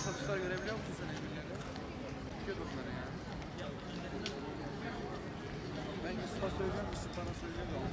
satışlar görebiliyor musun sen evlerde? Çıkıyor bunları yani. Ben Yusuf'a söyleyeceğim, Yusuf bana söyleyecek ama.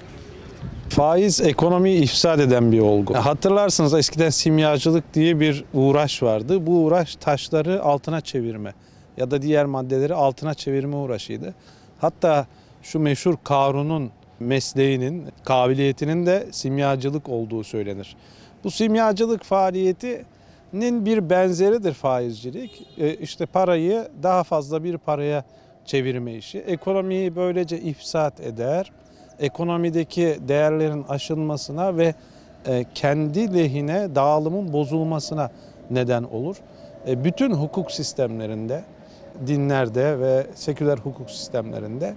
Faiz ekonomiyi ifsad eden bir olgu. Hatırlarsınız eskiden simyacılık diye bir uğraş vardı. Bu uğraş taşları altına çevirme ya da diğer maddeleri altına çevirme uğraşıydı. Hatta şu meşhur Karun'un mesleğinin, kabiliyetinin de simyacılık olduğu söylenir. Bu simyacılık faaliyetinin bir benzeridir faizcilik. İşte parayı daha fazla bir paraya çevirme işi. Ekonomiyi böylece ifsad eder. Ekonomideki değerlerin aşılmasına ve kendi lehine dağılımın bozulmasına neden olur. Bütün hukuk sistemlerinde, dinlerde ve seküler hukuk sistemlerinde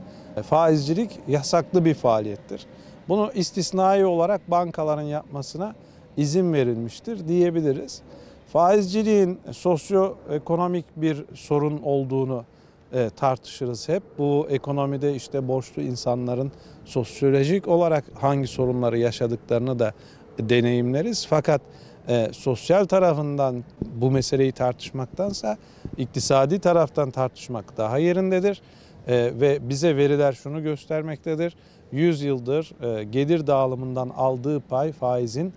faizcilik yasaklı bir faaliyettir. Bunu istisnai olarak bankaların yapmasına izin verilmiştir diyebiliriz. Faizciliğin sosyoekonomik bir sorun olduğunu tartışırız hep. Bu ekonomide işte borçlu insanların sosyolojik olarak hangi sorunları yaşadıklarını da deneyimleriz. Fakat sosyal tarafından bu meseleyi tartışmaktansa iktisadi taraftan tartışmak daha yerindedir. Ve bize veriler şunu göstermektedir. 100 yıldır gelir dağılımından aldığı pay faizin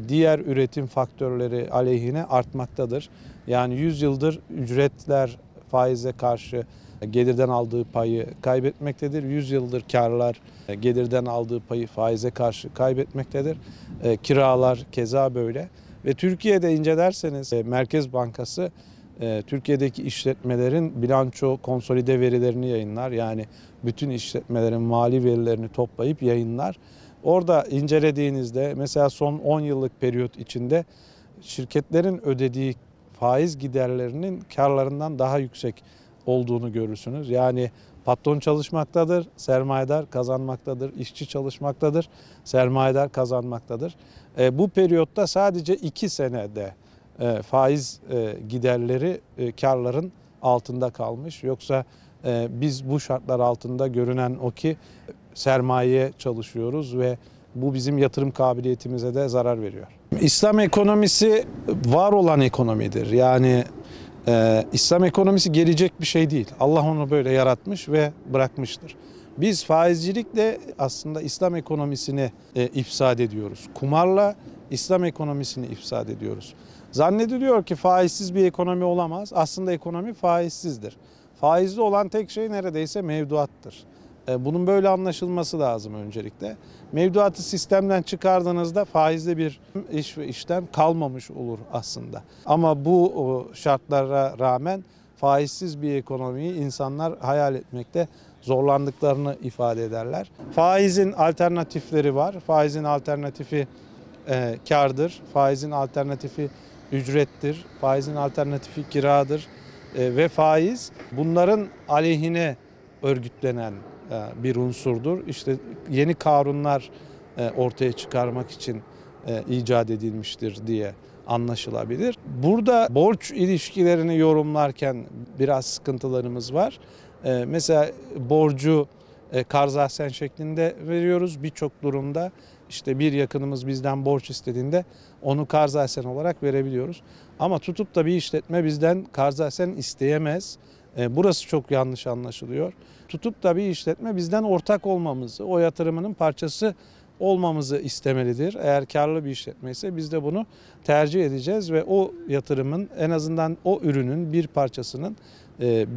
diğer üretim faktörleri aleyhine artmaktadır. Yani 100 yıldır ücretler faize karşı gelirden aldığı payı kaybetmektedir. 100 yıldır karlar gelirden aldığı payı faize karşı kaybetmektedir. Kiralar keza böyle. Ve Türkiye'de incelerseniz Merkez Bankası Türkiye'deki işletmelerin bilanço konsolide verilerini yayınlar. Yani bütün işletmelerin mali verilerini toplayıp yayınlar. Orada incelediğinizde mesela son 10 yıllık periyot içinde şirketlerin ödediği faiz giderlerinin karlarından daha yüksek olduğunu görürsünüz. Yani patron çalışmaktadır, sermayedar kazanmaktadır, işçi çalışmaktadır, sermayedar kazanmaktadır. Bu periyotta sadece 2 senede faiz giderleri karların altında kalmış. Yoksa biz bu şartlar altında görünen o ki sermayeye çalışıyoruz ve bu bizim yatırım kabiliyetimize de zarar veriyor. İslam ekonomisi var olan ekonomidir. Yani İslam ekonomisi gelecek bir şey değil. Allah onu böyle yaratmış ve bırakmıştır. Biz faizcilikle aslında İslam ekonomisini ifsad ediyoruz. Kumarla İslam ekonomisini ifsad ediyoruz. Zannediliyor ki faizsiz bir ekonomi olamaz. Aslında ekonomi faizsizdir. Faizli olan tek şey neredeyse mevduattır. Bunun böyle anlaşılması lazım öncelikle. Mevduatı sistemden çıkardığınızda faizli bir iş ve işlem kalmamış olur aslında. Ama bu şartlara rağmen faizsiz bir ekonomiyi insanlar hayal etmekte zorlandıklarını ifade ederler. Faizin alternatifleri var. Faizin alternatifi kârdır. Faizin alternatifi ücrettir. Faizin alternatifi kiradır. Ve faiz bunların aleyhine örgütlenen bir unsurdur. İşte yeni kanunlar ortaya çıkarmak için icat edilmiştir diye anlaşılabilir. Burada borç ilişkilerini yorumlarken biraz sıkıntılarımız var. Mesela borcu karzahsen şeklinde veriyoruz. Birçok durumda işte bir yakınımız bizden borç istediğinde onu karzahsen olarak verebiliyoruz. Ama tutup da bir işletme bizden karzahsen isteyemez. Burası çok yanlış anlaşılıyor. Tutup da bir işletme bizden ortak olmamızı, o yatırımının parçası olmamızı istemelidir. Eğer karlı bir işletme ise biz de bunu tercih edeceğiz ve o yatırımın en azından o ürünün bir parçasının,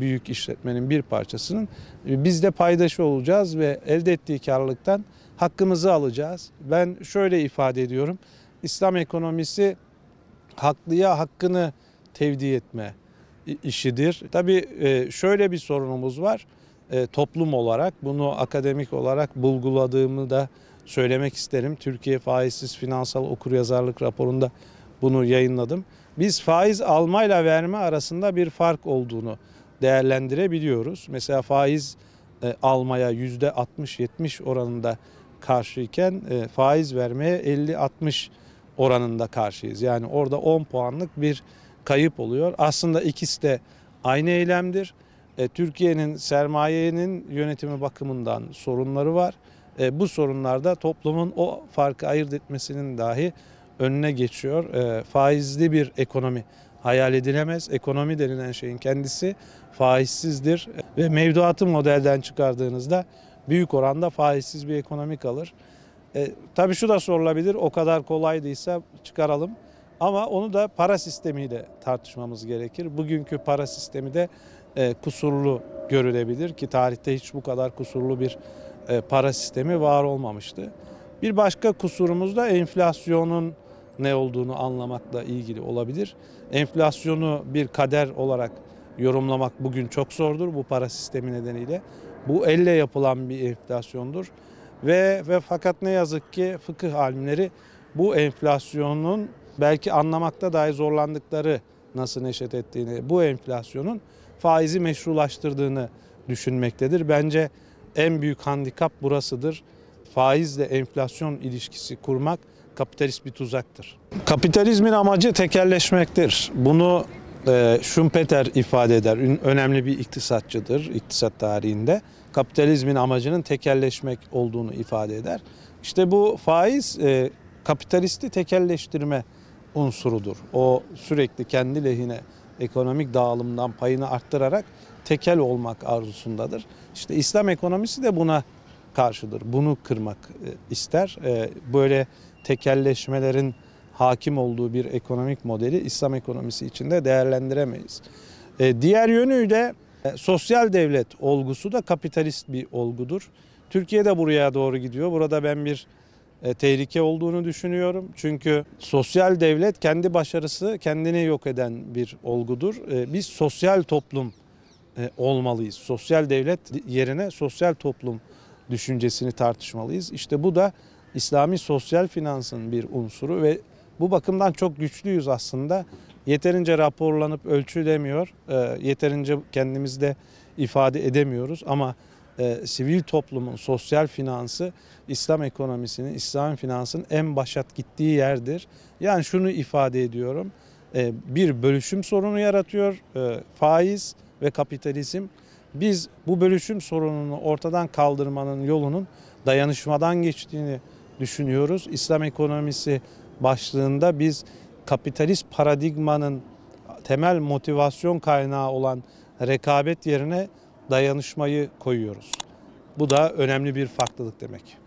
büyük işletmenin bir parçasının biz de paydaşı olacağız ve elde ettiği karlılıktan hakkımızı alacağız. Ben şöyle ifade ediyorum. İslam ekonomisi haklıya hakkını tevdi etme işidir. Tabii şöyle bir sorunumuz var. Toplum olarak bunu akademik olarak bulguladığımı da söylemek isterim. Türkiye Faizsiz Finansal Okuryazarlık raporunda bunu yayınladım. Biz faiz almayla verme arasında bir fark olduğunu değerlendirebiliyoruz. Mesela faiz almaya %60-70 oranında karşıyken faiz vermeye 50-60 oranında karşıyız. Yani orada 10 puanlık bir kayıp oluyor. Aslında ikisi de aynı eylemdir. Türkiye'nin sermayenin yönetimi bakımından sorunları var. Bu sorunlarda toplumun o farkı ayırt etmesinin dahi önüne geçiyor. Faizli bir ekonomi hayal edilemez. Ekonomi denilen şeyin kendisi faizsizdir ve mevduatı modelden çıkardığınızda büyük oranda faizsiz bir ekonomi kalır. Tabii şu da sorulabilir, o kadar kolaydıysa çıkaralım. Ama onu da para sistemiyle tartışmamız gerekir. Bugünkü para sistemi de kusurlu görülebilir ki tarihte hiç bu kadar kusurlu bir para sistemi var olmamıştı. Bir başka kusurumuz da enflasyonun ne olduğunu anlamakla ilgili olabilir. Enflasyonu bir kader olarak yorumlamak bugün çok zordur bu para sistemi nedeniyle. Bu elle yapılan bir enflasyondur. Ve fakat ne yazık ki fıkıh alimleri bu enflasyonun belki anlamakta dahi zorlandıkları nasıl neşet ettiğini, bu enflasyonun faizi meşrulaştırdığını düşünmektedir. Bence en büyük handikap burasıdır. Faizle enflasyon ilişkisi kurmak kapitalist bir tuzaktır. Kapitalizmin amacı tekelleşmektir. Bunu Schumpeter ifade eder. Önemli bir iktisatçıdır iktisat tarihinde. Kapitalizmin amacının tekelleşmek olduğunu ifade eder. İşte bu faiz kapitalisti tekelleştirme unsurudur. O sürekli kendi lehine ekonomik dağılımdan payını arttırarak tekel olmak arzusundadır. İşte İslam ekonomisi de buna karşıdır. Bunu kırmak ister. Böyle tekelleşmelerin hakim olduğu bir ekonomik modeli İslam ekonomisi içinde değerlendiremeyiz. Diğer yönüyle sosyal devlet olgusu da kapitalist bir olgudur. Türkiye de buraya doğru gidiyor. Burada ben bir tehlike olduğunu düşünüyorum. Çünkü sosyal devlet kendi başarısı kendini yok eden bir olgudur. Biz sosyal toplum olmalıyız. Sosyal devlet yerine sosyal toplum düşüncesini tartışmalıyız. İşte bu da İslami sosyal finansın bir unsuru ve bu bakımdan çok güçlüyüz aslında. Yeterince raporlanıp ölçülemiyor, yeterince kendimizde ifade edemiyoruz ama sivil toplumun sosyal finansı İslam ekonomisinin, İslam finansının en başat gittiği yerdir. Yani şunu ifade ediyorum, bir bölüşüm sorunu yaratıyor, faiz ve kapitalizm. Biz bu bölüşüm sorununu ortadan kaldırmanın yolunun dayanışmadan geçtiğini düşünüyoruz. İslam ekonomisi başlığında biz kapitalist paradigmanın temel motivasyon kaynağı olan rekabet yerine dayanışmayı koyuyoruz. Bu da önemli bir farklılık demek.